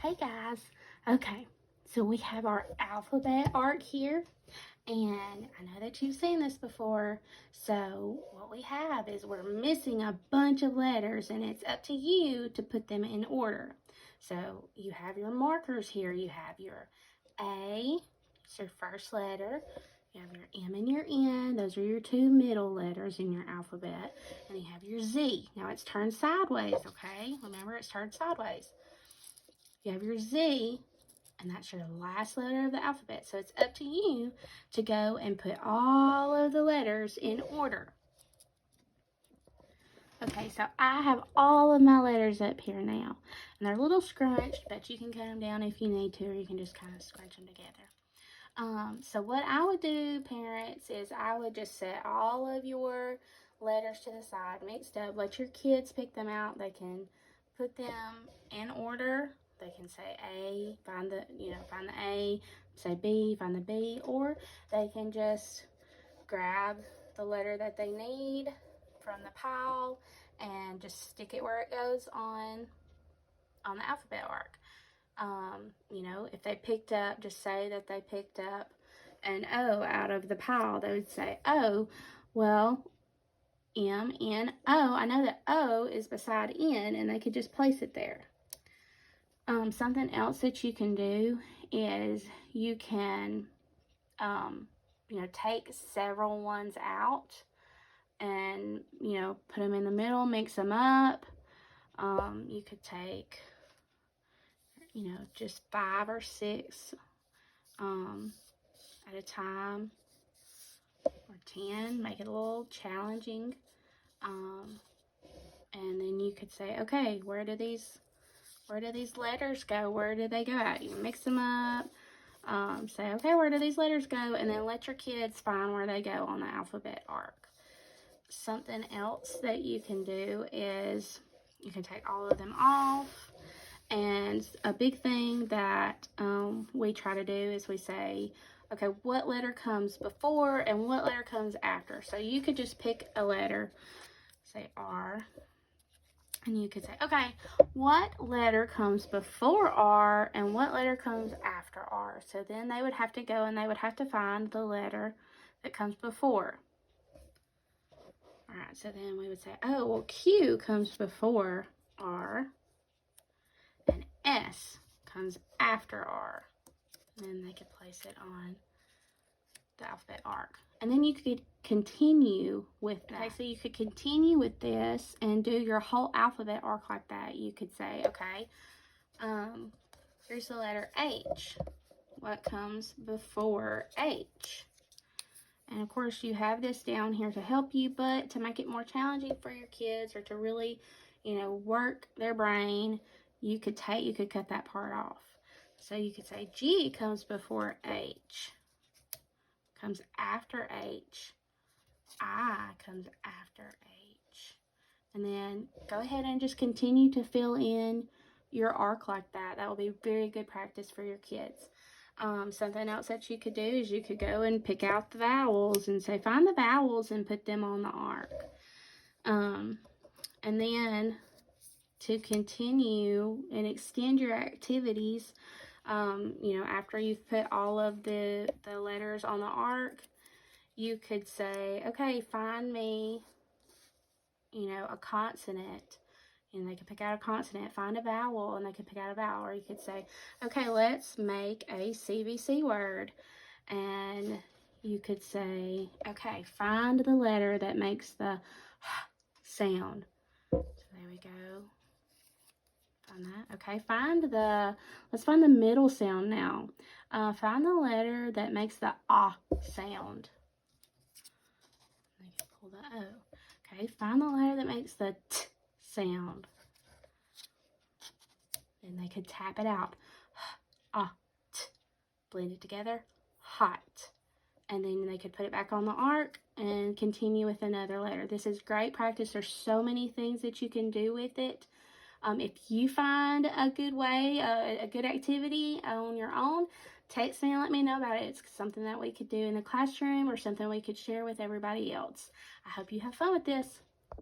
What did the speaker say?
Hey guys. Okay, so we have our alphabet arc here, and I know that you've seen this before. So what we have is we're missing a bunch of letters, and it's up to you to put them in order. So you have your markers here. You have your A, it's your first letter. You have your M and your N. Those are your two middle letters in your alphabet. And you have your Z. Now it's turned sideways, okay? Remember, it's turned sideways. You have your Z, and that's your last letter of the alphabet. So it's up to you to go and put all of the letters in order. Okay, so I have all of my letters up here now. And they're a little scrunched, but you can cut them down if you need to, or you can just kind of scrunch them together. So what I would do, parents, is I would just set all of your letters to the side, mixed up. Let your kids pick them out. They can put them in order. They can say A, find the A, say B, find the B, or they can just grab the letter that they need from the pile and just stick it where it goes on the alphabet arc. If they picked up, just say that they picked up an O out of the pile. They would say, oh, well, M, N, O. I know that O is beside N, and they could just place it there. Something else that you can do is you can, take several ones out and, put them in the middle, mix them up. You could take, just 5 or 6 at a time, or 10, make it a little challenging. And then you could say, okay, where do these letters go? Where do they go at? You mix them up. Say, okay, where do these letters go? And then let your kids find where they go on the alphabet arc. Something else that you can do is you can take all of them off. And a big thing that we try to do is we say, okay, what letter comes before and what letter comes after? So you could just pick a letter, say R, and you could say, okay, what letter comes before R and what letter comes after R? So then they would have to go and they would have to find the letter that comes before. All right, so then we would say, oh, well, Q comes before R, and S comes after R. And then they could place it on the alphabet arc. And then you could continue with that. Okay, so you could continue with this and do your whole alphabet arc like that. You could say, okay, here's the letter H. What comes before H? And of course, you have this down here to help you, but to make it more challenging for your kids, or to really, work their brain, you could cut that part off. So you could say G comes before H, comes after H, I comes after H. And then go ahead and just continue to fill in your arc like that. That will be very good practice for your kids. Something else that you could do is you could go and pick out the vowels and say, find the vowels and put them on the arc. And then to continue and extend your activities, after you've put all of the letters on the arc, you could say, okay, find me, a consonant. And they could pick out a consonant, find a vowel, and they could pick out a vowel. Or you could say, okay, let's make a CVC word. And you could say, okay, find the letter that makes the sound. So there we go. Find that. Okay, let's find the middle sound now. Find the letter that makes the ah sound. I can pull the O. Okay, find the letter that makes the t sound. And they could tap it out. Ah, t. Blend it together. Hot. And then they could put it back on the arc and continue with another letter. This is great practice. There's so many things that you can do with it. If you find a good way, a good activity on your own, text me and let me know about it. It's something that we could do in the classroom or something we could share with everybody else. I hope you have fun with this.